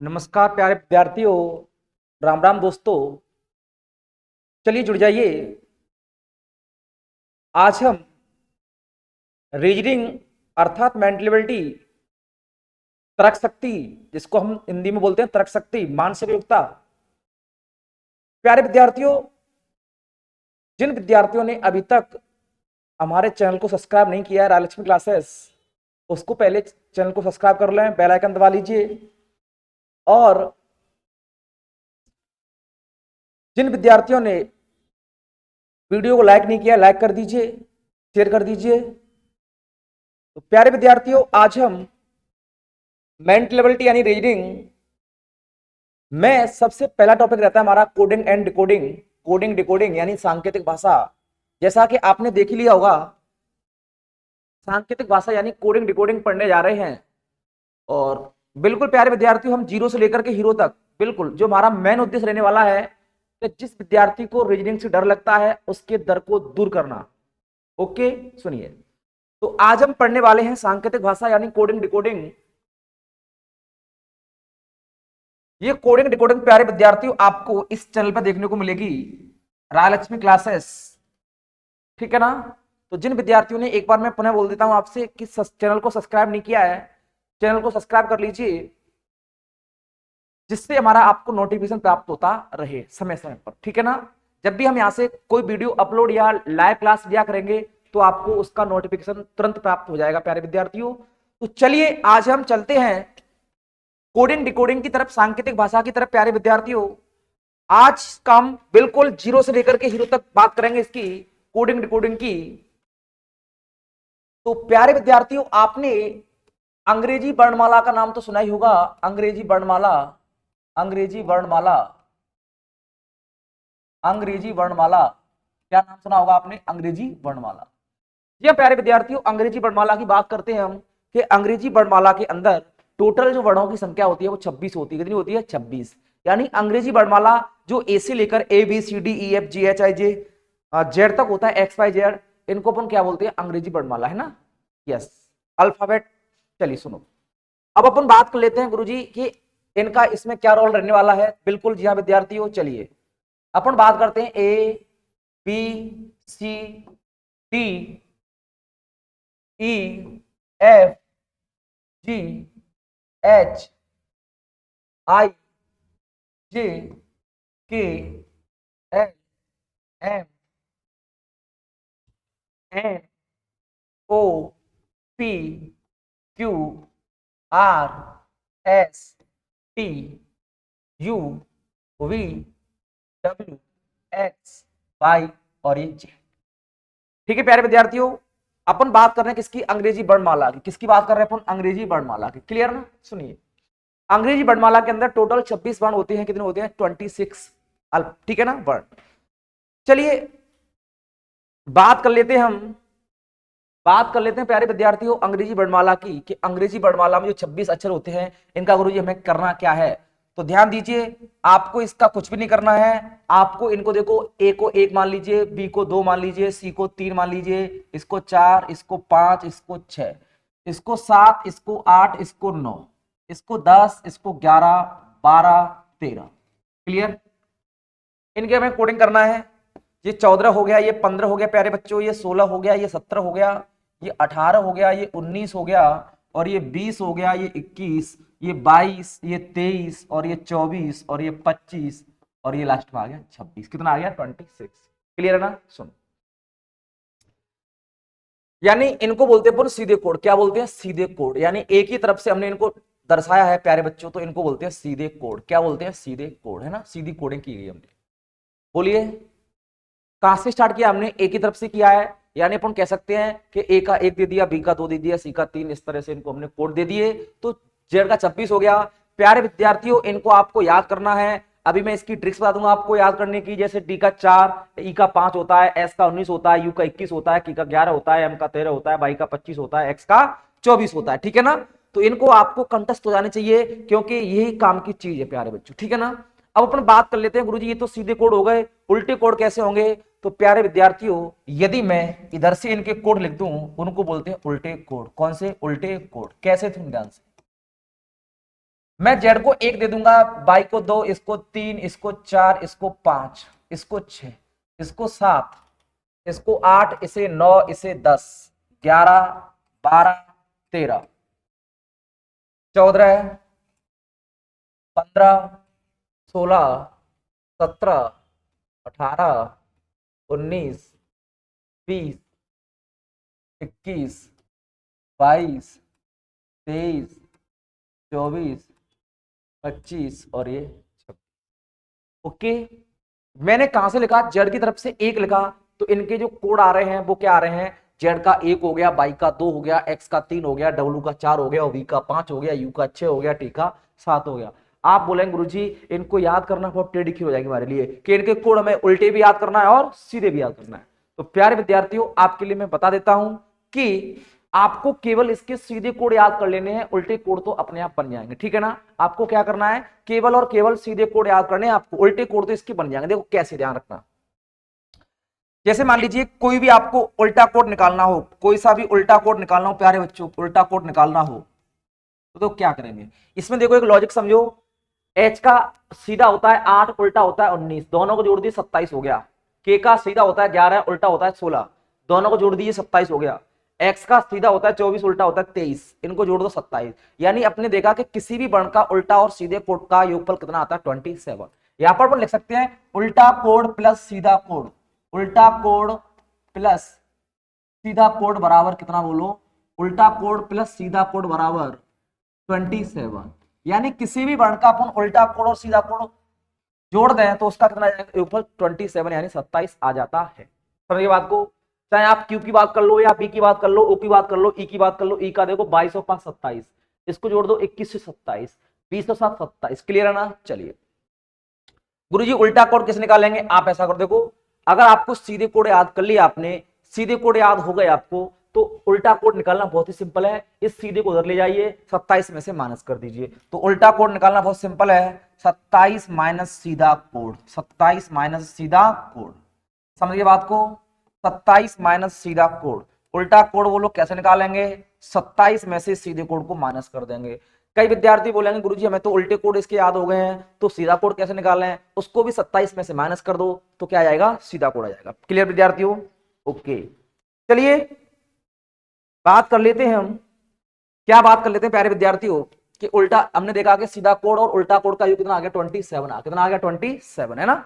नमस्कार प्यारे विद्यार्थियों। राम राम दोस्तों। चलिए जुड़ जाइए। आज हम रीजनिंग अर्थात मेंटलिबिलिटी, तर्क शक्ति, जिसको हम हिंदी में बोलते हैं तर्क शक्ति, मानसिक योग्यता। प्यारे विद्यार्थियों, जिन विद्यार्थियों ने अभी तक हमारे चैनल को सब्सक्राइब नहीं किया है राजलक्ष्मी क्लासेस, उसको पहले चैनल को सब्सक्राइब कर लें, बेल आइकन दबा लीजिए। और जिन विद्यार्थियों ने वीडियो को लाइक नहीं किया, लाइक कर दीजिए, शेयर कर दीजिए। तो प्यारे विद्यार्थियों, आज हम मेंटलिबिलिटी यानी रीजनिंग में सबसे पहला टॉपिक रहता है हमारा coding and decoding. Coding decoding यानी सांकेतिक भाषा। जैसा कि आपने देख ही लिया होगा, सांकेतिक भाषा यानी कोडिंग डिकोडिंग पढ़ने जा रहे हैं। और बिल्कुल प्यारे विद्यार्थियों, हम जीरो से लेकर के हीरो तक, बिल्कुल जो हमारा मेन उद्देश्य रहने वाला है कि जिस विद्यार्थी को रीजनिंग से डर लगता है उसके डर को दूर करना। ओके, सुनिए। तो आज हम पढ़ने वाले हैं सांकेतिक भाषा यानी कोडिंग डिकोडिंग। ये कोडिंग डिकोडिंग प्यारे विद्यार्थियों आपको इस चैनल पर देखने को मिलेगी, राजलक्ष्मी क्लासेस। ठीक है ना। तो जिन विद्यार्थियों ने, एक बार मैं पुनः बोल देता हूं आपसे कि चैनल को सब्सक्राइब नहीं किया है, चैनल को सब्सक्राइब कर लीजिए, जिससे हमारा आपको नोटिफिकेशन प्राप्त होता रहे समय समय पर। ठीक है ना। जब भी हम यहाँ से कोई वीडियो अपलोड या लाइव क्लास लिया करेंगे तो आपको उसका नोटिफिकेशन तुरंत प्राप्त हो जाएगा प्यारे विद्यार्थियों। तो चलिए आज हम चलते हैं कोडिंग डिकोडिंग की तरफ, सांकेतिक भाषा की तरफ। प्यारे विद्यार्थियों, आज का हम बिल्कुल जीरो से लेकर के हीरो तक बात करेंगे इसकी, कोडिंग डिकोडिंग की। तो प्यारे विद्यार्थियों, आपने अंग्रेजी वर्णमाला का नाम तो सुना ही होगा। अंग्रेजी वर्णमाला, अंग्रेजी वर्णमाला, अंग्रेजी वर्णमाला, क्या नाम सुना होगा आपने? अंग्रेजी वर्णमाला। जी प्यारे विद्यार्थियों, अंग्रेजी वर्णमाला की बात करते हैं हम कि अंग्रेजी वर्णमाला के अंदर टोटल जो वर्णों की संख्या होती है वो 26 होती है। कितनी होती है? 26। यानी अंग्रेजी वर्णमाला जो ए से लेकर A B C D E F G H I J Z तक होता है, एक्स वाई जेड, इनको अपन क्या बोलते हैं? अंग्रेजी वर्णमाला, है ना। Yes, alphabet. चलिए सुनो, अब अपन बात कर लेते हैं गुरुजी कि इनका इसमें क्या रोल रहने वाला है। बिल्कुल जी हाँ विद्यार्थियों, चलिए अपन बात करते हैं A B C D E F G H I J K L M N O P Q R S T U V W X Y और ये जे। ठीक है प्यारे विद्यार्थियों, अपन बात कर रहे हैं किसकी? अंग्रेजी वर्णमाला की। किसकी बात कर रहे हैं अपन? अंग्रेजी वर्णमाला की। क्लियर ना? सुनिए, अंग्रेजी वर्णमाला के अंदर टोटल 26 वर्ण होते हैं। कितने होते हैं? 26 अल्प। ठीक है ना, वर्ण। चलिए बात कर लेते हैं हम, बात कर लेते हैं प्यारे विद्यार्थियों अंग्रेजी वर्णमाला की, कि अंग्रेजी वर्णमाला में जो 26 अक्षर होते हैं इनका गुरुजी हमें करना क्या है। तो ध्यान दीजिए, आपको इसका कुछ भी नहीं करना है। आपको इनको देखो, ए को 1 मान लीजिए, बी को 2 मान लीजिए, सी को 3 मान लीजिए, इसको 4, इसको 5, इसको 6, इसको 7, इसको 8, इसको 9, इसको 10, इसको 11, 12, 13। क्लियर? इनके हमें कोडिंग करना है। ये 14 हो गया, ये 15 हो गया प्यारे बच्चों, ये 16 हो गया, ये 17 हो गया, ये 18 हो गया, ये 19 हो गया, और ये 20 हो गया, ये 21, ये 22, ये 23, और ये 24, और ये 25, और ये लास्ट में आ गया 26। कितना आ गया? 26। क्लियर है ना? सुनो, यानी इनको बोलते हैं सीधे कोड। क्या बोलते हैं? सीधे कोड। यानी एक ही तरफ से हमने इनको दर्शाया है प्यारे बच्चों, तो इनको बोलते हैं सीधे कोड। क्या बोलते हैं? सीधे कोड, है ना। सीधी कोडिंग की गई हमने। बोलिए, कहां से स्टार्ट किया हमने? एक ही तरफ से किया है। यानी अपन कह सकते हैं कि ए का 1 दे दिया, बी का 2 दे दिया, सी का 3, इस तरह से इनको हमने कोड दे दिए, तो जेड का 26 हो गया। प्यारे विद्यार्थियों, इनको आपको याद करना है। अभी मैं इसकी ट्रिक्स बता दूंगा आपको याद करने की। जैसे डी का 4, ई का 5 होता है, एस का 19 होता है, यू का 21 होता है, की का 11 होता है, एम का 13 होता है, वाई का 25 होता है, एक्स का 24 होता है। ठीक है ना। तो इनको आपको कंठस्थ हो जाने चाहिए, क्योंकि यही काम की चीज है प्यारे बच्चों। ठीक है ना। अब अपन बात कर लेते हैं गुरुजी, ये तो सीधे कोड हो गए, उल्टे कोड कैसे होंगे? तो प्यारे विद्यार्थियों, यदि मैं इधर से इनके कोड लिख दूं, उनको बोलते हैं उल्टे कोड। कौन से? उल्टे कोड। कैसे? तुम ध्यान से मैं जेड को 1 दे दूंगा, वाई को 2, इसको 3, इसको 4, इसको 5, इसको 6, इसको 7, इसको 8, इसे 9, इसे 10, 11, 12, 13, 14, 15, 16, 17, 18, 19, 20, 21, 22, 23, 24, 25 और ये 26। ओके, मैंने कहां से लिखा, जेड की तरफ से 1 लिखा, तो इनके जो कोड आ रहे हैं वो क्या आ रहे हैं, जेड का 1 हो गया, वाई का 2 हो गया, एक्स का 3 हो गया, डब्ल्यू का 4 हो गया, वी का 5 हो गया, यू का 6 हो गया, टी का 7 हो गया। आप बोलेंगे गुरुजी इनको याद करना बहुत टेढ़ी खीर हो जाएगी हमारे लिए कि इनके कोड हमें उल्टे भी याद करना है और सीधे भी याद करना है। तो प्यारे विद्यार्थियों, आपके लिए मैं बता देता हूं कि आपको केवल इसके सीधे कोड याद कर लेने हैं, उल्टे कोड तो अपने आप बन जाएंगे, ठीक है ना। आपको क्या करना है, केवल और केवल सीधे कोड याद करने हैं, आपको उल्टे कोड तो इसके बन जाएंगे। देखो कैसे, ध्यान रखना। जैसे मान लीजिए कोई भी आपको उल्टा कोड निकालना हो, कोई सा भी उल्टा कोड निकालना हो प्यारे बच्चों, उल्टा कोड निकालना हो तो क्या करेंगे। इसमें देखो एक लॉजिक समझो, एच का सीधा होता है 8, उल्टा होता है 19, दोनों को जोड़ दिए 27 हो गया। के का सीधा होता है 11, उल्टा होता है 16, दोनों को जोड़ दीजिए 27 हो गया। एक्स का सीधा होता है 24, उल्टा होता है 23, इनको जोड़ दो 27। यानी अपने देखा कि किसी भी वर्ण का उल्टा और सीधे कोड का योगफल कितना आता है, 27। यहां पर अपन लिख सकते हैं उल्टा कोड प्लस सीधा कोड, उल्टा कोड प्लस सीधा कोड बराबर कितना, बोलो, उल्टा कोड प्लस सीधा कोड बराबर 27। यानी किसी भी वर्ण का अपन उल्टा कोड और सीधा कोड जोड़ दें तो उसका कितना योगफल 27 यानी 27 आ जाता है। समझिए बात को, चाहे आप क्यू की बात कर लो या पी की बात कर लो, ओ की बात कर लो, ई की बात कर लो। ई का देखो 22 और 5 27, इसको जोड़ दो 21 से 27, 20 और 7 27। क्लियर है ना। चलिए गुरुजी उल्टा कोड कैसे निकालेंगे, आप ऐसा कर देखो, अगर आपको सीधे कोड याद कर लिया, आपने सीधे कोड याद हो गए आपको, तो उल्टा कोड निकालना बहुत ही सिंपल है। इस सीधे को उधर ले जाइए, 27 में से माइनस कर दीजिए, तो उल्टा कोड निकालना बहुत सिंपल है, 27 माइनस सीधा कोड, 27 माइनस सीधा कोड। समझिए बात को, 27 माइनस सीधा कोड, उल्टा कोड वो लोग कैसे निकालेंगे, 27 में से सीधे कोड को माइनस कर देंगे। कई विद्यार्थी बोलेंगे गुरुजी हमें तो उल्टे कोड इसके याद हो गए हैं, तो सीधा कोड कैसे निकालें, उसको भी 27 में से माइनस कर दो तो क्या आ जाएगा, सीधा कोड आ जाएगा। क्लियर विद्यार्थियों। ओके, चलिए बात कर लेते हैं हम, क्या बात कर लेते हैं प्यारे विद्यार्थियों कि उल्टा हमने देखा कि सीधा कोड और उल्टा कोड का योग कितना आ गया, 27 कितना आ गया, 27 है ना।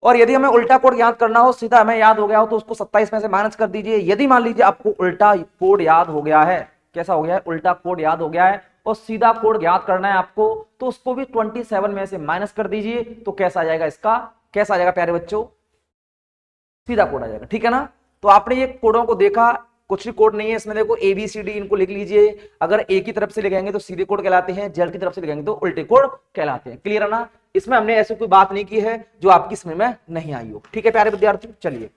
और यदि हमें उल्टा कोड याद करना हो, सीधा हमें याद हो गया हो, तो उसको 27 में से माइनस कर दीजिए। यदि मान लीजिए आपको उल्टा कोड याद हो गया है, कैसा हो गया है, उल्टा कोड याद हो गया है और सीधा कोड याद करना है आपको, तो उसको भी 27 में से माइनस कर दीजिए, तो कैसा आ जाएगा, इसका कैसा आ जाएगा प्यारे बच्चों, सीधा कोड आ जाएगा। ठीक है ना। तो आपने ये कोडों को देखा, कुछ भी कोड नहीं है इसमें, देखो ए बी सी डी इनको लिख लीजिए। अगर ए की तरफ से लिखेंगे तो सीधे कोड कहलाते हैं, जेड की तरफ से लिखेंगे तो उल्टे कोड कहलाते हैं। क्लियर है ना। इसमें हमने ऐसी कोई बात नहीं की है जो आपकी समझ में नहीं आई हो। ठीक है प्यारे विद्यार्थी, चलिए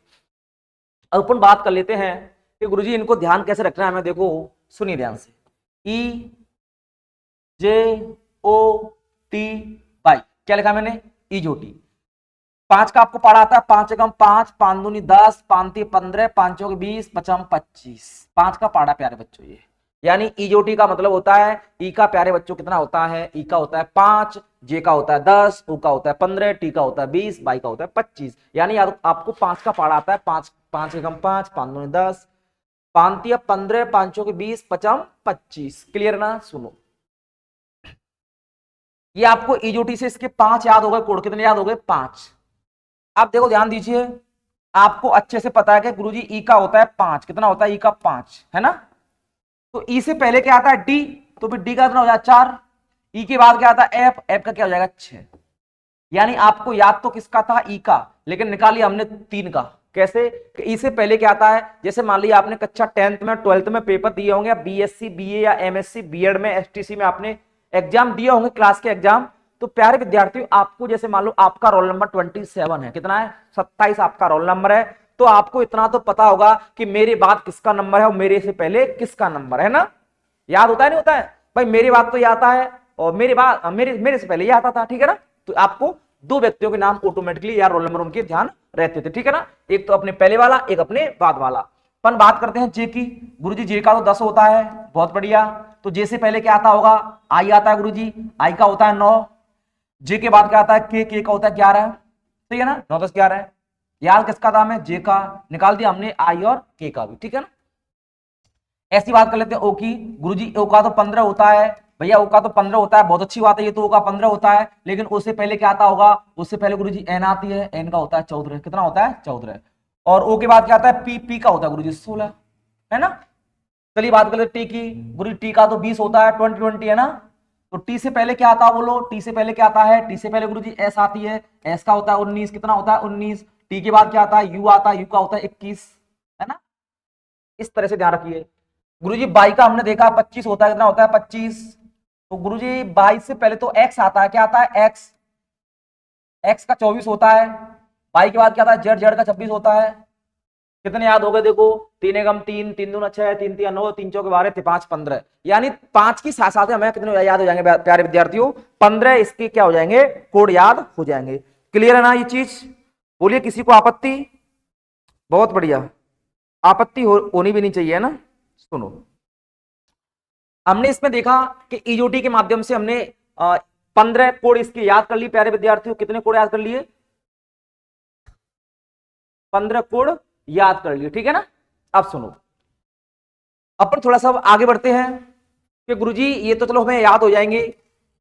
अब अपन बात कर लेते हैं कि गुरुजी इनको ध्यान कैसे रखना है हमें। देखो सुनिए ध्यान से, ई जे ओ टी वाई, क्या लिखा मैंने, ई जो टी। 5 का आपको पढ़ा आता है, 5 एकम 5, 5 दूनी 10, 5 ती 15, 5 चौके 20, 5 25। 5 का पाड़ा प्यारे बच्चों ये, यानी ईजोटी का मतलब होता है, ई का प्यारे बच्चों कितना होता है, ई का होता है 5, जे का होता है 10, ओ का होता है 15, टी का होता है 20, वाई का होता है 25। यानी आपको 5 का पाड़ा आता है, 5 5 एकम 5, 5 दूनी 10, 5 ती 15, 5 चौके 20, 5 25। क्लियर ना। सुनो, ये आपको ईजोटी से इसके 5 याद हो गए, कोड कितने याद हो गए, 5। आप देखो ध्यान दीजिए, आपको अच्छे से पता है कि गुरुजी ई का होता है 5, कितना होता है, ई का 5 है ना। तो ई से पहले क्या आता है, डी, तो फिर डी का कितना हो जाएगा 4। ई के बाद क्या आता है, एफ, एफ का क्या हो जाएगा 6। यानी आपको याद तो किसका था, ई का, लेकिन निकाली हमने 3 का। कैसे, कि ई से पहले क्या आता है, जैसे मान लिया आपने कक्षा 10th में 12th में पेपर दिए होंगे, बीएससी बीए या एमएससी बीएड में एसटीसी में आपने एग्जाम दिए होंगे, क्लास के एग्जाम। तो प्यारे विद्यार्थियों, आपको जैसे मान लो आपका रोल नंबर 27 है, कितना है, 27 आपका रोल नंबर है, तो आपको इतना तो पता होगा कि मेरे बाद किसका नंबर है और मेरे से पहले किसका नंबर है ना। याद होता है, नहीं होता है भाई, मेरे बाद तो ये आता है और मेरे बाद मेरे से पहले ये आता था। ठीक है ना। तो आपको 2 व्यक्तियों के नाम ऑटोमेटिकली या रोल नंबर उनके ध्यान रहते थे। ठीक है ना, एक तो अपने पहले वाला, एक अपने बाद वाला। अपन बात करते हैं जे की। गुरुजी जे का तो 10 होता है, बहुत बढ़िया। तो जे से पहले क्या आता होगा, आई आता है गुरुजी, आई का होता है 9। जे के बाद क्या आता है के का होता है 11। ठीक है ना, 9 10 11 है। याद किसका दाम है, जे का। निकाल दिया हमने आई और के का भी, ठीक है ना। ऐसी बात कर लेते हैं ओ की। गुरुजी ओ का तो 15 होता है, भैया ओ का तो 15 होता है, बहुत अच्छी बात है, ये तो ओ का 15 होता है। लेकिन उससे पहले क्या आता होगा, उससे पहले गुरुजी एन आती है, एन का होता है 14। कितना होता है, 14। और ओ के बाद क्या आता है, पी, पी का होता है गुरुजी 16, है ना। चलिए बात कर लेते टी की। गुरु टी का तो 20 होता है, 20 20 है ना। तो टी से पहले क्या आता है बोलो, टी से पहले क्या आता है, टी से पहले गुरु जी एस आती है, एस का होता है 19। कितना होता है, 19। टी के बाद क्या आता है, यू आता है, यू का होता है 21, है ना। इस तरह से ध्यान रखिए। गुरु जी बाई का हमने देखा 25 होता है, कितना होता है 25। तो गुरु जी बाई से पहले तो एक्स आता है, क्या आता है एक्स, एक्स का 24 होता है। बाई के बाद क्या आता है जेड, जेड का 26 होता है। कितने याद हो गए देखो, 3 एकम 3, 3 दूना 6, 3 3 9, 3 चौके 12, 5 15। यानी 5 की साथ साथ हमें कितने याद हो जाएंगे प्यारे विद्यार्थियों, 15 इसके क्या हो जाएंगे, कोड याद हो जाएंगे। क्लियर है ना ये चीज, बोलिए किसी को आपत्ति। बहुत बढ़िया, आपत्ति होनी भी नहीं चाहिए, है ना। सुनो, हमने इसमें देखा कि ईओटी के माध्यम से हमने 15 कोड इसके याद कर लिए प्यारे विद्यार्थियों। कितने कोड याद कर लिए, 15 कोड याद कर लिए, ठीक है ना। अब सुनो, अपन थोड़ा सा आगे बढ़ते हैं कि गुरुजी ये तो चलो हमें याद हो जाएंगे।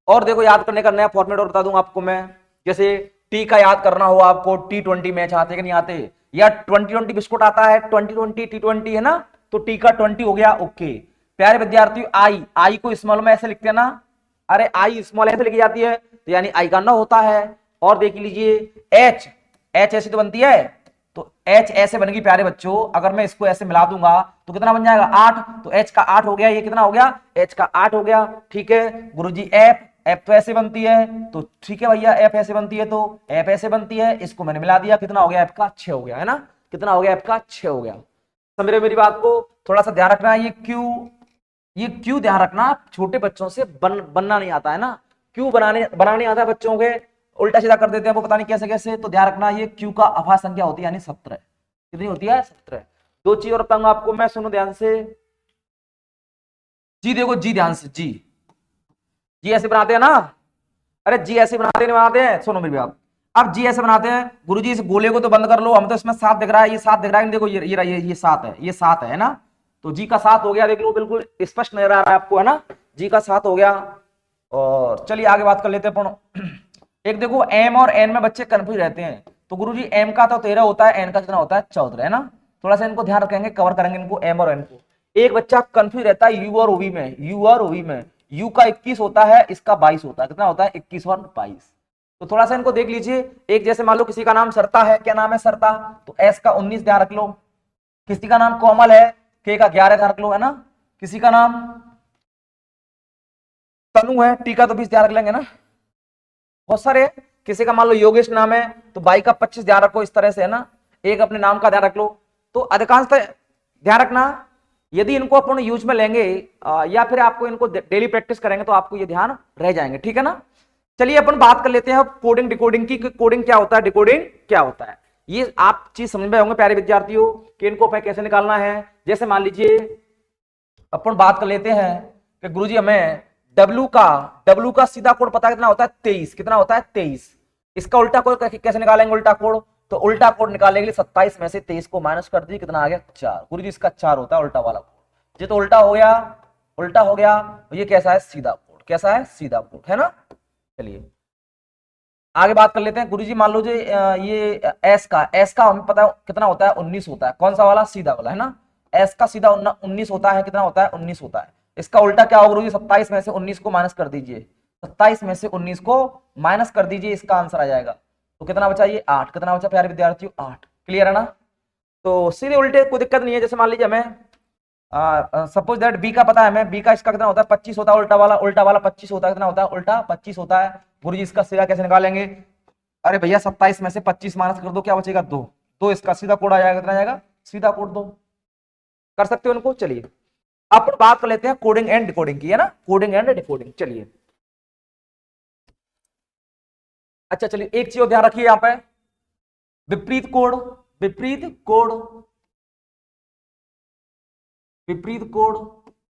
और देखो याद करने का नया फॉर्मेट और बता दूंगा आपको मैं। जैसे टी का याद करना हो आपको, T20 मैच आते कि नहीं आते, या 2020 बिस्कुट आता है, 2020 T20 है ना। तो टी का 20 हो गया, ओके। प्यारे विद्यार्थी आई, आई को स्मॉल में ऐसे लिखते हैं ना, अरे आई स्मॉल ऐसे लिखी जाती है, तो यानी आई का 9 होता है। और देख लीजिए एच, एच ऐसी तो बनती है, तो एच ऐसे बनेगी प्यारे बच्चों। अगर मैं इसको ऐसे मिला दूंगा तो कितना बन जाएगा 8, तो एच का 8 हो गया, ये कितना हो गया, एच का 8 हो गया, ठीक है। गुरुजी एफ, एफ तो ऐसे बनती है, तो ठीक है भैया, एफ ऐसे बनती है तो एफ ऐसे बनती है, इसको मैंने मिला दिया, कितना हो गया एफ का 6 हो गया, है ना। कितना हो गया एफ का 6 हो गया। समझ रहे मेरी बात को, थोड़ा सा ध्यान रखना है। ये क्यू, ये क्यों ध्यान रखना, छोटे बच्चों से बनना नहीं आता है ना, क्यों बनाने आता है बच्चों के, उल्टा सीधा कर देते हैं वो, पता नहीं कैसे कैसे। तो ध्यान रखना, ये क्यू का अभा संख्या होती है, यानी 17। कितनी होती है, 17। दो चीज और बताऊंगा आपको मैं, सुनो ध्यान से। जी देखो, जी ध्यान से, जी, जी ऐसे बनाते हैं ना, अरे जी ऐसे बनाते नहीं बनाते हैं, सुनो मेरी बात। अब जी ऐसे बनाते हैं, गुरुजी इस गोले को तो बंद कर लो, हम तो इसमें 7 दिख रहा है, ये 7 दिख रहा है, देखो ये 7 है, ये 7 है ना। तो जी का 7 हो गया, देख लो बिल्कुल स्पष्ट नजर आ रहा है आपको, है ना। जी का 7 हो गया। और चलिए आगे बात कर लेते हैं। एक देखो एम और एन में बच्चे कंफ्यूज रहते हैं। तो गुरुजी एम का तो 13 होता है, एन का कितना होता है 14, है ना। थोड़ा सा इनको ध्यान रखेंगे, कवर करेंगे इनको, एम और एन को। एक बच्चा कंफ्यूज रहता है यू और ओवी में, यू और ओवी में। यू का 21 होता है, इसका 22 होता है, कितना होता है 21 और 22। तो थोड़ा सा इनको देख लीजिए। एक जैसे मान लो किसी का नाम सरता है, क्या नाम है सरता, तो एस का 19 ध्यान रख लो। किसी का नाम कोमल है, के का 11 ध्यान रख लो, है ना। किसी का नाम तनु है, टी का तो 20 ध्यान रख लेंगे ना, बहुत सारे। किसी का मान लो योगेश नाम है, तो बाई का 25 ध्यान रखो, इस तरह से, है ना। एक अपने नाम का ध्यान रख लो। तो अधिकांशतः ध्यान रखना, यदि इनको अपन यूज में लेंगे या फिर आपको इनको डेली प्रैक्टिस करेंगे तो आपको ये ध्यान रह जाएंगे, ठीक है ना। चलिए अपन बात कर लेते हैं कोडिंग डिकोडिंग की, कोडिंग क्या होता है, डिकोडिंग क्या होता है। ये आप चीज समझ में होंगे प्यारे विद्यार्थियों कि इनको अपन कैसे निकालना है। जैसे मान लीजिए अपन बात कर लेते हैं कि गुरुजी हमें डब्लू का सीधा कोड पता कितना होता है 23, कितना होता है 23। इसका उल्टा कोड कैसे निकालेंगे, उल्टा कोड, तो उल्टा कोड निकालने के लिए 27 में से 23 को माइनस कर दीजिए, कितना आ गया 4। गुरुजी इसका 4 होता है उल्टा वाला कोड। ये तो उल्टा हो गया, उल्टा हो गया। ये कैसा है, सीधा कोड, कैसा है सीधा कोड, है ना। चलिए आगे बात कर लेते हैं। गुरुजी मान लो ये एस का हमें पता है कितना होता है 19 होता है, कौन सा वाला, सीधा वाला, है ना। एस का सीधा 19 होता है, कितना होता है 19 होता है। इसका उल्टा क्या होगा गुरुजी, 27 में से 19 को माइनस कर दीजिए, 27 में से 19 को माइनस कर दीजिए, इसका आंसर आ जाएगा। तो कितना बचा, ये 8, कितना बचा प्यारे विद्यार्थियों 8। क्लियर है ना। तो सीधे उल्टे कोई दिक्कत नहीं है। जैसे मान लीजिए हमें सपोज दैट बी का पता है हमें, बी का इसका कितना होता है 25 होता है, उल्टा वाला 25 होता है, कितना होता है उल्टा 25 होता है। गुरुजी इसका सीधा कैसे निकालेंगे, अरे भैया 27 में से 25 माइनस कर दो, क्या बचेगा 2, तो इसका सीधा कोड आ जाएगा, कितना जाएगा सीधा कोड 2। कर सकते हो उनको। चलिए अब बात कर लेते हैं कोडिंग एंड डिकोडिंग की, है ना, कोडिंग एंड डिकोडिंग। चलिए अच्छा, चलिए एक चीज ध्यान रखिए, यहां पे विपरीत कोड, विपरीत कोड विपरीत कोड,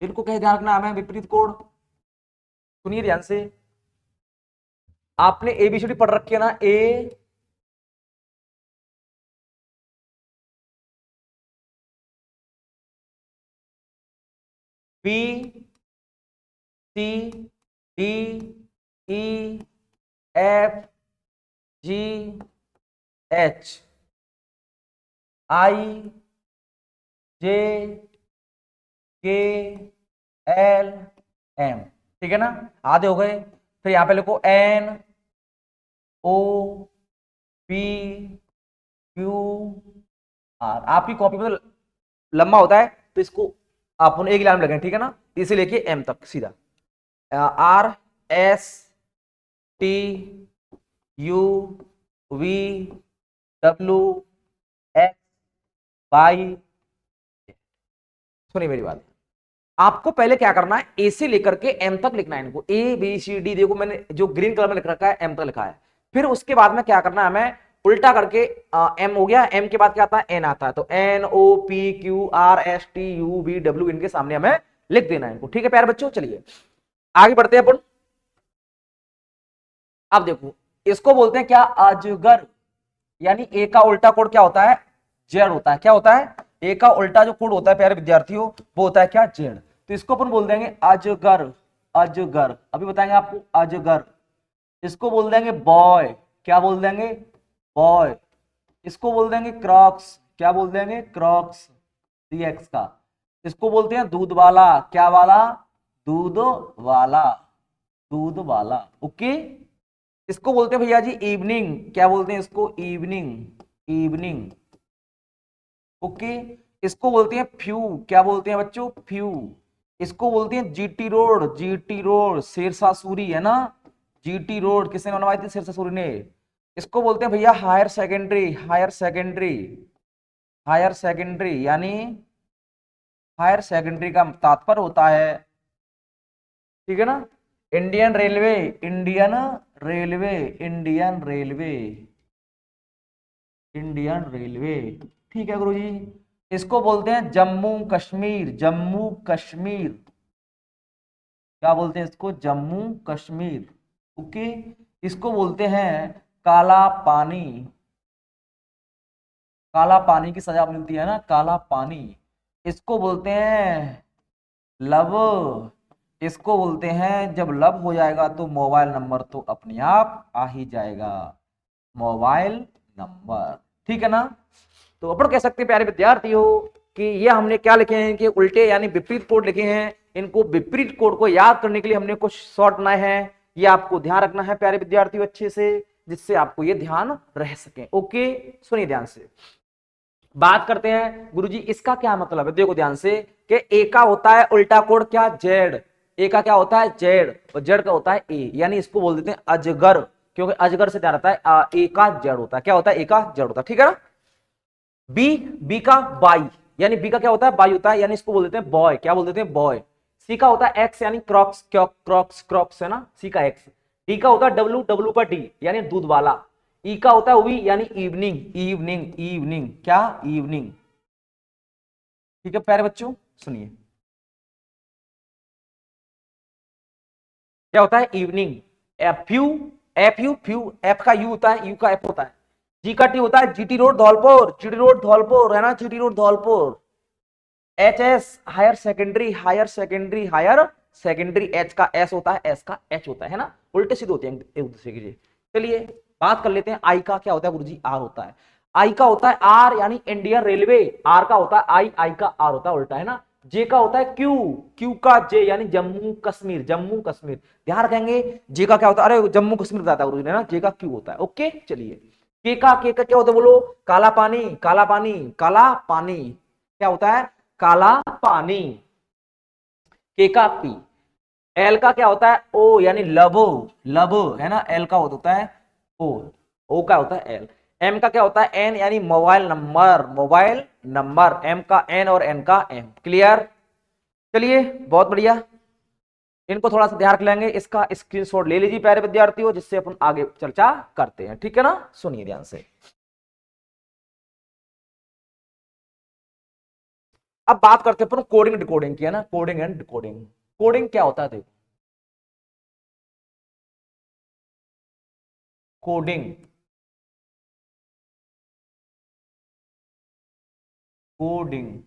इनको कहीं ध्यान रखना हमें, विपरीत कोड। सुनिए ध्यान से, आपने एबीसीडी पढ़ रखी है ना, A B C D E F G H I J K L M, ठीक है ना, आधे हो गए। फिर यहां पे लिखो N O P Q R. आपकी कॉपी में तो लंबा होता है, तो इसको आप एक लाइन में लगाएं, ठीक है ना, इसे लेके एम तक सीधा। R S T U V W X Y. सुनिए मेरी बात, आपको पहले क्या करना है, ए से लेकर के एम तक लिखना है इनको, ए बी सी डी, देखो मैंने जो ग्रीन कलर में लिख रखा है एम तक लिखा है। फिर उसके बाद में क्या करना है हमें, उल्टा करके एम हो गया, एम के बाद क्या आता है, एन आता है, तो N O P Q R S T U V W इनके सामने हमें लिख देना है इनको, ठीक है प्यारे बच्चों। चलिए आगे बढ़ते हैं अपन। अब देखो, इसको बोलते हैं क्या, अजगर, यानी ए का उल्टा कोड क्या होता है, जेड होता है। क्या होता है, ए का उल्टा जो कोड होता है प्यारे विद्यार्थियों, वो होता है क्या, जेड। तो इसको अपन बोल देंगे अजगर, अजगर अभी बताएंगे आपको, अजगर। इसको बोल देंगे बॉय, क्या बोल देंगे, बॉय। इसको बोल देंगे क्रॉक्स, क्या बोल देंगे, क्रॉक्स, सीएक्स का। इसको बोलते हैं दूध वाला, क्या वाला, दूध वाला, दूध वाला, ओके। इसको बोलते हैं भैया जी इवनिंग, क्या बोलते हैं इसको, इवनिंग, इवनिंग, ओके। इसको बोलते हैं फ्यू, क्या बोलते हैं बच्चों, फ्यू। इसको बोलते हैं GT road, GT road, Shershah Suri है ना, जीटी रोड किसने बनवाई थी, शेरशाह सूरी ने। इसको बोलते हैं भैया higher secondary, higher secondary, higher secondary, यानी हायर सेकेंडरी का तात्पर्य होता है, ठीक है ना, Indian railway, Indian railway, Indian railway, Indian railway, ठीक है गुरुजी। इसको बोलते हैं जम्मू कश्मीर, जम्मू कश्मीर, क्या बोलते हैं इसको, जम्मू कश्मीर, ओके। इसको बोलते हैं काला पानी, काला पानी की सजा मिलती है ना, काला पानी। इसको बोलते हैं लब, इसको बोलते हैं जब लब हो जाएगा तो मोबाइल नंबर तो अपने आप आ ही जाएगा, मोबाइल नंबर, ठीक है ना। तो अपन कह सकते हैं प्यारे विद्यार्थियों कि ये हमने क्या लिखे हैं कि उल्टे यानी विपरीत कोड लिखे हैं। इनको विपरीत कोड को याद करने के लिए हमने कुछ शॉर्ट बनाए हैं, ये आपको ध्यान रखना है प्यारे विद्यार्थियों अच्छे से, जिससे आपको ये ध्यान रह सके, ओके। सुनिए ध्यान से, बात करते हैं गुरुजी इसका क्या मतलब है, देखो ध्यान से, कि ए का होता है उल्टा कोड क्या, जेड। ए का क्या होता है, जेड, और जेड का होता है ए, यानी इसको बोल देते हैं अजगर, क्योंकि अजगर से क्या रहता है, ए का जेड होता है, क्या होता है, ए का जेड होता है, ठीक है ना। बी, बी का बाई, यानी बी का क्या होता है, बाई होता है, यानी इसको बोल देते हैं बॉय, क्या बोल देते हैं, बॉय। सी का होता है एक्स, यानी क्रॉक्स, क्रॉक्स, क्रॉक्स है ना, सी का एक्स। डी का होता है डब्ल्यू, डब्ल्यू का डी, यानी दूध वाला। ई का होता है वी, यानी इवनिंग, इवनिंग, इवनिंग, क्या, इवनिंग, ठीक है प्यारे बच्चों। सुनिए क्या होता है, evening. F you, F you few, F का यू होता है, यू का एफ होता है। जी का टी होता है GT road Dholpur, GT road Dholpur है ना, GT road Dholpur. H S higher secondary, higher secondary, higher secondary, H का एस होता है, एस का एच होता है ना, उल्टे सीधे होते हैं एक दूसरे के लिए। चलिए बात कर लेते हैं, आई का क्या होता है गुरुजी, आर होता है। आई का होता है आर, यानी इंडियन रेलवे, आर का होता है आई, आई का आर होता है उल्टा, है ना। जे का होता है क्यू, क्यू का जे, यानी जम्मू कश्मीर, जम्मू कश्मीर, ध्यान रखेंगे। जे का क्या होता है, अरे जम्मू कश्मीर बताता है गुरुजी ने ना, जे का क्यू होता है, ओके। चलिए के का क्या होता है, बोलो, काला पानी, काला पानी, काला पानी, क्या होता है, काला पानी, के का पी। एल का क्या होता है, ओ, यानी लबो, लबो है ना, एल का होता है ओ, ओ का होता है एल। एम का क्या होता है, एन, यानी mobile number, mobile number, M का एन और एन का एम, क्लियर। चलिए बहुत बढ़िया, इनको थोड़ा सा ध्यान रख लेंगे, इसका स्क्रीनशॉट ले लीजिए प्यारे विद्यार्थियों, जिससे अपन आगे चर्चा करते हैं, ठीक है ना। सुनिए ध्यान से, अब बात करते हैं कोडिंग डिकोडिंग की, है ना, कोडिंग एंड डिकोडिंग। कोडिंग क्या होता है, देखो कोडिंग, कोडिंग,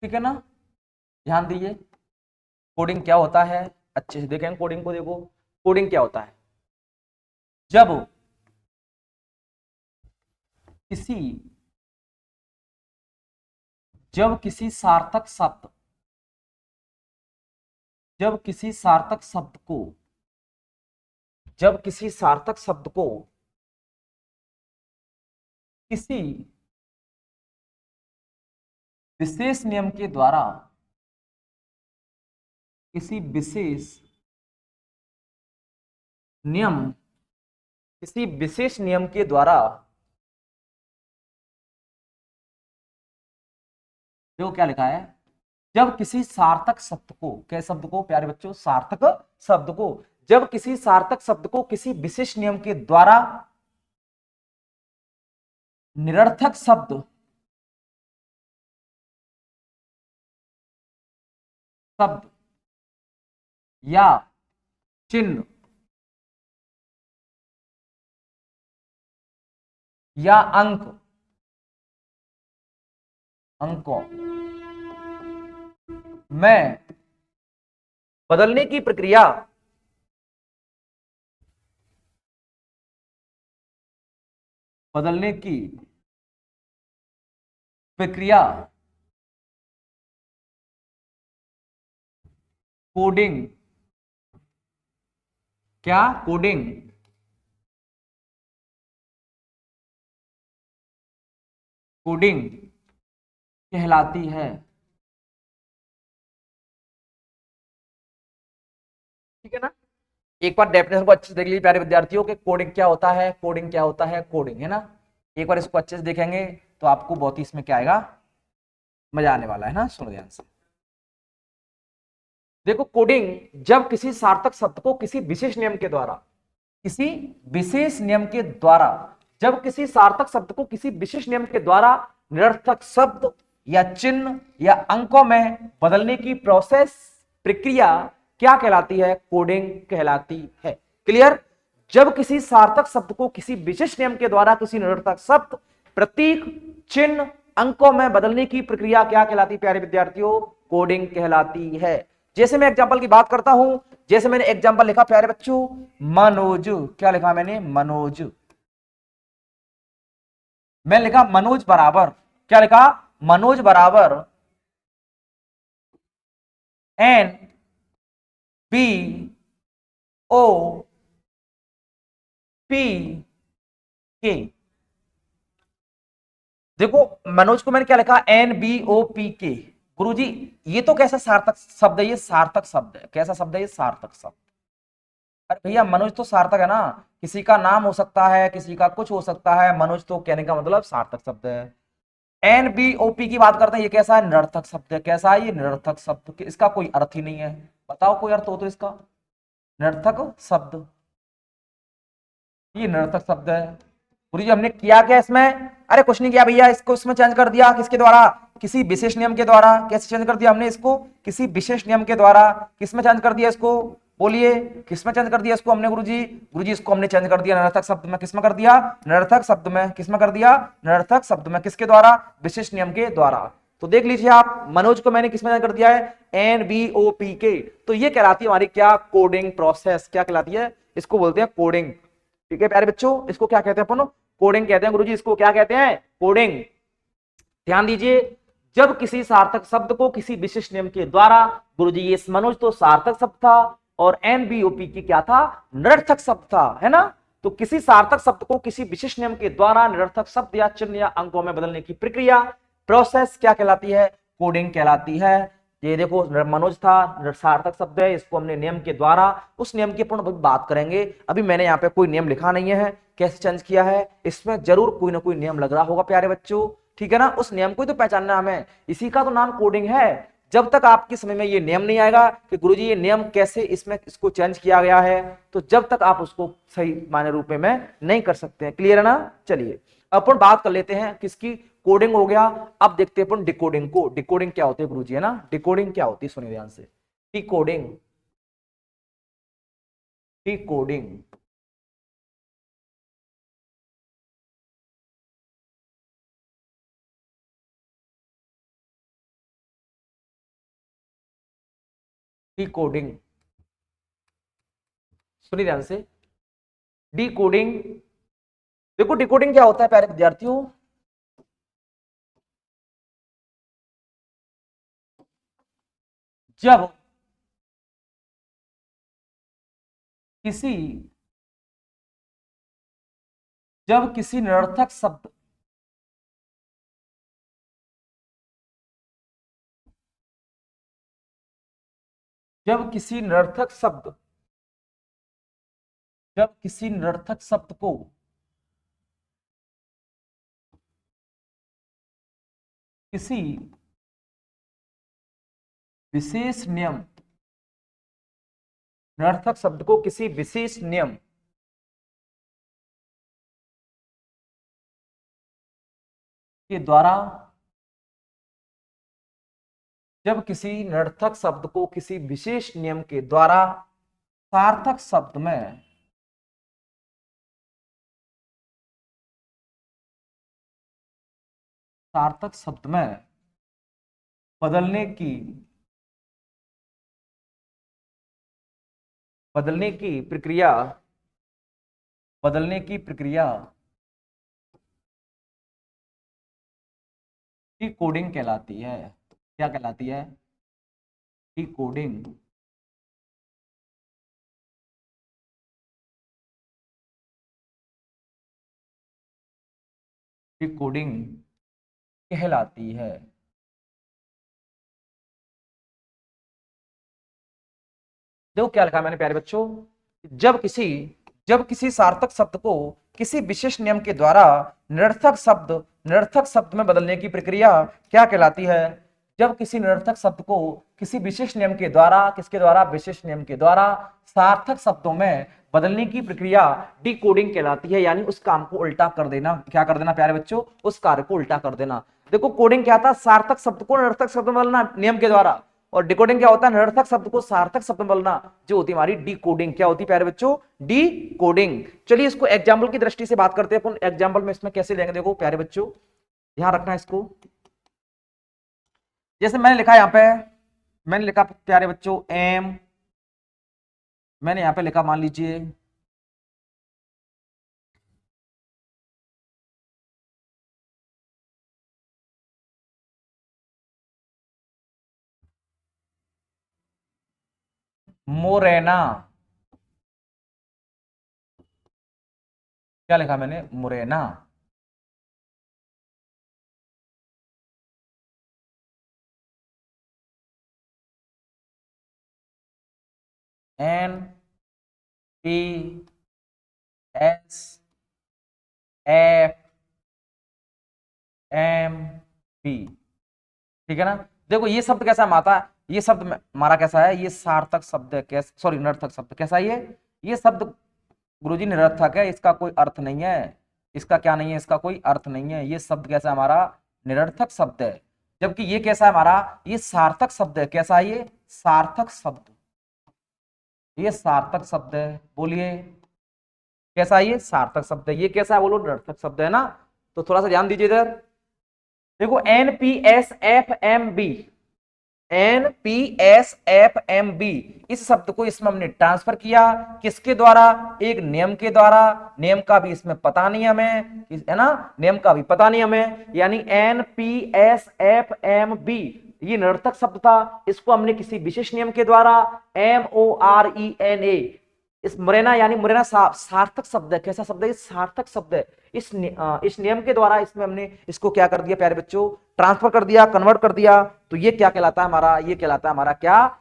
ठीक है ना, ध्यान दीजिए कोडिंग क्या होता है, अच्छे से देखें कोडिंग को। देखो कोडिंग क्या होता है, जब किसी जब किसी सार्थक शब्द जब किसी सार्थक शब्द को जब किसी सार्थक शब्द को किसी विशेष नियम के द्वारा किसी विशेष नियम किसी विशेष नियम के द्वारा जो क्या लिखा है, जब किसी सार्थक शब्द को, क्या शब्द को प्यारे बच्चों, सार्थक शब्द को, जब किसी सार्थक शब्द को किसी विशेष नियम के द्वारा निरर्थक शब्द या चिन्ह या अंकों में बदलने की प्रक्रिया बदलने की प्रक्रिया कोडिंग, क्या कोडिंग कोडिंग कहलाती है, ठीक है ना। एक बार डेफिनेशन को अच्छे से देख लीजिए प्यारे विद्यार्थियों के, कोडिंग क्या होता है, कोडिंग क्या होता है, कोडिंग, है ना। एक बार इसको अच्छे से देखेंगे तो आपको बहुत ही इसमें क्या आएगा, मजा आने वाला है ना, सुनो ध्यान से। देखो कोडिंग जब किसी सार्थक शब्द को किसी विशेष नियम के द्वारा किसी विशेष नियम के द्वारा जब किसी सार्थक शब्द को किसी विशेष नियम के द्वारा निरर्थक शब्द या चिन्ह या अंकों में बदलने की प्रोसेस, प्रक्रिया क्या कहलाती है, कोडिंग कहलाती है। क्लियर। जब किसी सार्थक शब्द को किसी विशेष नियम के द्वारा किसी निरर्थक शब्द, प्रतीक, चिन्ह, अंकों में बदलने की प्रक्रिया क्या कहलाती है प्यारे विद्यार्थियों, कोडिंग कहलाती है। जैसे मैं एग्जांपल की बात करता हूं, जैसे मैंने एग्जांपल लिखा प्यारे बच्चों, मनोज, क्या लिखा मैंने, मनोज, मैं लिखा मनोज बराबर, क्या लिखा, मनोज बराबर एन बी ओ पी के। देखो मनोज को मैंने क्या लिखा, NBOPK। गुरुजी ये तो कैसा सार्थक शब्द है, ये सार्थक शब्द है, कैसा शब्द है ये, सार्थक शब्द। अरे भैया मनोज तो सार्थक है ना, किसी का नाम हो सकता है, किसी का कुछ हो सकता है, मनोज तो कहने का मतलब सार्थक शब्द है। NBOP की बात करते हैं, ये कैसा है, निरर्थक शब्द है। कैसा है ये, निरर्थक शब्द, इसका कोई अर्थ ही नहीं है। बताओ कोई अर्थ हो तो इसका, निरर्थक शब्द, ये निरर्थक शब्द है। गुरुजी हमने किया क्या इसमें, अरे कुछ नहीं किया भैया, इसको इसमें चेंज कर दिया, किसके द्वारा, किसी विशेष नियम के द्वारा। कैसे चेंज कर दिया हमने इसको, किसी विशेष नियम के द्वारा। किसमें चेंज कर दिया इसको, बोलिए किसमें चेंज कर दिया इसको हमने, गुरुजी, गुरुजी इसको हमने चेंज कर दिया निरर्थक शब्द में। किसमें कर दिया, निरर्थक शब्द में। किसमें कर दिया, निरर्थक शब्द में। किसके द्वारा, विशेष नियम के द्वारा। तो देख लीजिए आप, मनोज को मैंने किसमें कर दिया है, NBOPK। तो ये कहलाती है हमारी क्या, कोडिंग प्रोसेस। क्या कहलाती है, इसको बोलते हैं कोडिंग। ठीक है प्यारे बच्चों, इसको क्या कहते हैं अपन, कोडिंग कहते हैं गुरुजी, इसको क्या कहते हैं, कोडिंग। ध्यान दीजिए, जब किसी सार्थक शब्द को किसी विशिष्ट नियम के द्वारा, गुरुजी ये मनोज तो सार्थक शब्द था और NBOPK क्या था, निरर्थक शब्द था, है ना। तो किसी सार्थक शब्द को किसी विशिष्ट नियम के द्वारा निरर्थक शब्द या चिन्ह या अंकों में बदलने की प्रक्रिया, प्रोसेस क्या कहलाती है, कोडिंग कहलाती है। ये देखो मनोज था, सार्थक शब्द है, इसको हमने नियम के द्वारा, उस नियम की अपन बात करेंगे। अभी मैंने यहाँ पे कोई नियम लिखा नहीं है, कैसे चेंज किया है, इसमें जरूर कोई ना कोई नियम लग रहा होगा प्यारे बच्चों, ठीक है ना। उस नियम को तो पहचानना हमें, इसी का तो नाम कोडिंग है। जब तक आपके समय में ये नियम नहीं आएगा कि गुरुजी ये नियम कैसे इसमें इसको चेंज किया गया है, तो जब तक आप उसको सही माने रूप में नहीं कर सकते हैं। क्लियर है ना। चलिए अपन बात कर लेते हैं किसकी, कोडिंग हो गया। अब देखते हैं अपन डिकोडिंग को। डिकोडिंग क्या होती है गुरुजी, है ना? डिकोडिंग क्या होती है, सुनिए ध्यान से। डिकोडिंग, डिकोडिंग डिकोडिंग सुनिए ध्यान से। डिकोडिंग, देखो डिकोडिंग क्या होता है प्यारे विद्यार्थियों। जब किसी जब किसी निरर्थक शब्द जब किसी निरर्थक शब्द जब किसी निरर्थक शब्द को किसी विशेष नियम निरर्थक शब्द को किसी विशेष नियम के द्वारा जब किसी निरर्थक शब्द को किसी विशेष नियम के द्वारा सार्थक शब्द में सार्थक शब्द में बदलने की बदलने की प्रक्रिया बदलने की प्रक्रिया डिकोडिंग कहलाती है। क्या कहलाती है? डिकोडिंग। डिकोडिंग कहलाती है। देखो क्या लिखा मैंने प्यारे बच्चों, जब किसी सार्थक शब्द को किसी विशेष नियम के द्वारा निरर्थक शब्द में बदलने की प्रक्रिया क्या कहलाती है? जब किसी निरर्थक शब्द को किसी विशेष नियम के द्वारा, किसके द्वारा? विशेष नियम के द्वारा सार्थक शब्दों में बदलने की प्रक्रिया डिकोडिंग कहलाती है। यानी उस काम को उल्टा कर देना। क्या कर देना प्यारे बच्चों? उस कार्य को उल्टा कर देना। देखो कोडिंग क्या था? सार्थक शब्द को निरर्थक शब्द में बदलना नियम के द्वारा। और डिकोडिंग क्या होता है? निरर्थक शब्द को सार्थक शब्द में बदलना, जो होती है हमारी डिकोडिंग। क्या होती है प्यारे बच्चों? डिकोडिंग। चलिए इसको एग्जाम्पल की दृष्टि से बात करते हैं अपन। एग्जाम्पल में इसमें कैसे लेंगे, देखो प्यारे बच्चों ध्यान रखना इसको। जैसे मैंने लिखा यहां पे, मैंने लिखा प्यारे बच्चों एम, मैंने यहां पे लिखा मान लीजिए मोरेना। क्या लिखा मैंने? Morena. N T S F M P. ठीक है ना? देखो ये शब्द कैसा माता, ये शब्द हमारा कैसा है? ये सार्थक शब्द है। कैसा? सॉरी निरर्थक शब्द। कैसा ये शब्द गुरुजी निरर्थक है, इसका कोई अर्थ नहीं है। इसका क्या नहीं है? इसका कोई अर्थ नहीं है। ये शब्द कैसा हमारा? निरर्थक शब्द है। जबकि ये कैसा है हमारा? ये सार्थक शब्द है। कैसा है ये? सार्थक शब्द। ये सार्थक शब्द है। बोलिए कैसा है? ये सार्थक शब्द है। ये कैसा है? बोलो निरर्थक शब्द है ना। तो थोड़ा सा ध्यान दीजिए इधर। देखो NPSFMB, NPSFMB, इस शब्द को इसमें हमने ट्रांसफर किया। किसके द्वारा? एक नियम के द्वारा। नियम का भी इसमें पता नहीं हमें, है ना? नियम का भी पता नहीं हमें। यानी NPSFMB ये निरर्थक शब्द था। इसको हमने किसी विशेष नियम के द्वारा MORENA, इस मुरैना यानी मुरैना सार्थक शब्द है। कैसा शब्द है? सार्थक शब्द है। इस नियम के द्वारा इसमें हमने इसको क्या कर दिया प्यारे बच्चों? ट्रांसफर कर दिया, कन्वर्ट कर दिया। तो ये क्या कहलाता है हमारा? ये कहलाता है हमारा क्या?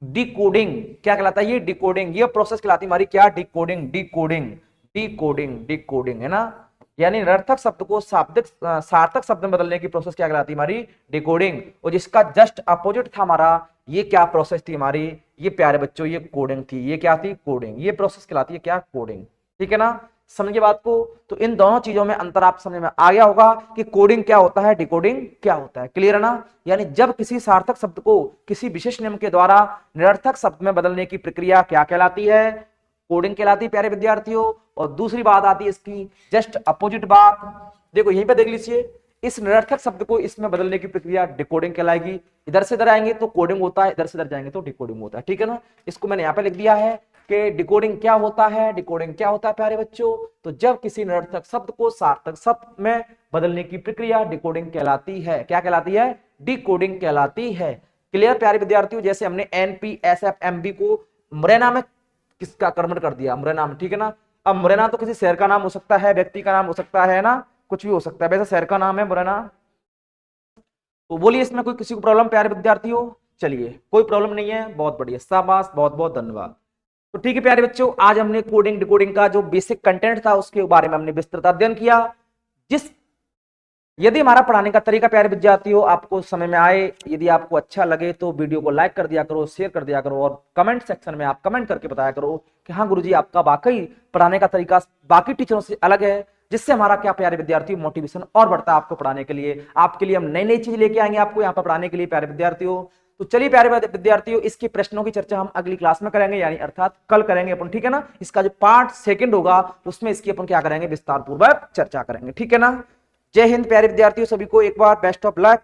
डिकोडिंग। क्या कहलाता है? ये डिकोडिंग। ये प्रोसेस कहलाती है हमारी क्या? डिकोडिंग। डिकोडिंग डिकोडिंग डिकोडिंग, है ना? यानी निरर्थक शब्द को शाब्दिक सार्थक शब्द में बदलने की प्रोसेस क्या कहलाती है? हमारी डिकोडिंग। और जिसका जस्ट अपोजिट था हमारा, ये क्या प्रोसेस थी हमारी? ये प्यारे बच्चों ये कोडिंग थी। ये क्या थी? कोडिंग। ये प्रोसेस कहलाती है क्या? कोडिंग। ठीक है ना? समझ के बात को। तो इन दोनों चीजों में अंतर आप समझ में आ गया होगा कि कोडिंग क्या होता है, डिकोडिंग क्या होता है। क्लियर है ना? यानी जब किसी सार्थक शब्द को किसी विशेष नियम के द्वारा निरर्थक शब्द में बदलने की प्रक्रिया क्या कहलाती है, कोडिंग कहलाती है प्यारे विद्यार्थियों। और दूसरी बात आती है इसकी जस्ट अपोजिट बात, देखो यहीं पे देख लीजिए, इस निरर्थक शब्द को इसमें बदलने की प्रक्रिया डिकोडिंग कहलाएगी। इधर से इधर आएंगे तो कोडिंग होता है, इधर से इधर जाएंगे तो डिकोडिंग होता है। ठीक है ना? इसको मैंने यहां पे लिख दिया है कि डिकोडिंग क्या होता है, डिकोडिंग क्या होता है प्यारे बच्चों। तो जब किसी निरर्थक शब्द को सार्थक शब्द में बदलने की प्रक्रिया डिकोडिंग कहलाती है। क्या कहलाती है? डिकोडिंग कहलाती है। क्लियर प्यारे विद्यार्थियों? जैसे हमने NPSFMB को मुरैना में किसका कन्वर्ट कर दिया, मुरैना में। ठीक है ना? अब मुरैना तो किसी शहर का नाम हो सकता है, व्यक्ति का नाम हो सकता है ना, कुछ भी हो सकता है। वैसे शहर का नाम है मुरैना। तो बोलिए इसमें कोई किसी को प्रॉब्लम प्यारे विद्यार्थियों? चलिए कोई प्रॉब्लम नहीं है, बहुत बढ़िया, शाबाश, बहुत बहुत धन्यवाद। तो ठीक है प्यारे बच्चों, आज हमने कोडिंग डिकोडिंग का जो बेसिक कंटेंट था उसके बारे में हमने विस्तृत अध्ययन किया। जिस यदि हमारा पढ़ाने का तरीका प्यारे विद्यार्थियों आपको समझ में आए, यदि आपको अच्छा लगे तो वीडियो को लाइक कर दिया करो, शेयर कर दिया करो, और कमेंट सेक्शन में आप कमेंट करके बताया करो कि हाँ गुरुजी आपका वाकई पढ़ाने का तरीका बाकी टीचरों से अलग है, जिससे हमारा क्या प्यारे विद्यार्थियों मोटिवेशन और बढ़ता है आपको पढ़ाने के लिए। आपके लिए हम नई नई चीज लेके आएंगे आपको यहाँ पर पढ़ाने के लिए प्यारे विद्यार्थियों। तो चलिए प्यारे विद्यार्थियों, इसके प्रश्नों की चर्चा हम अगली क्लास में करेंगे, यानी अर्थात कल करेंगे अपन। ठीक है ना? इसका जो पार्ट सेकंड होगा उसमें इसकी अपन क्या करेंगे, विस्तार पूर्वक चर्चा करेंगे। ठीक है ना? जय हिंद प्यारे विद्यार्थियों, सभी को एक बार बेस्ट ऑफ लक।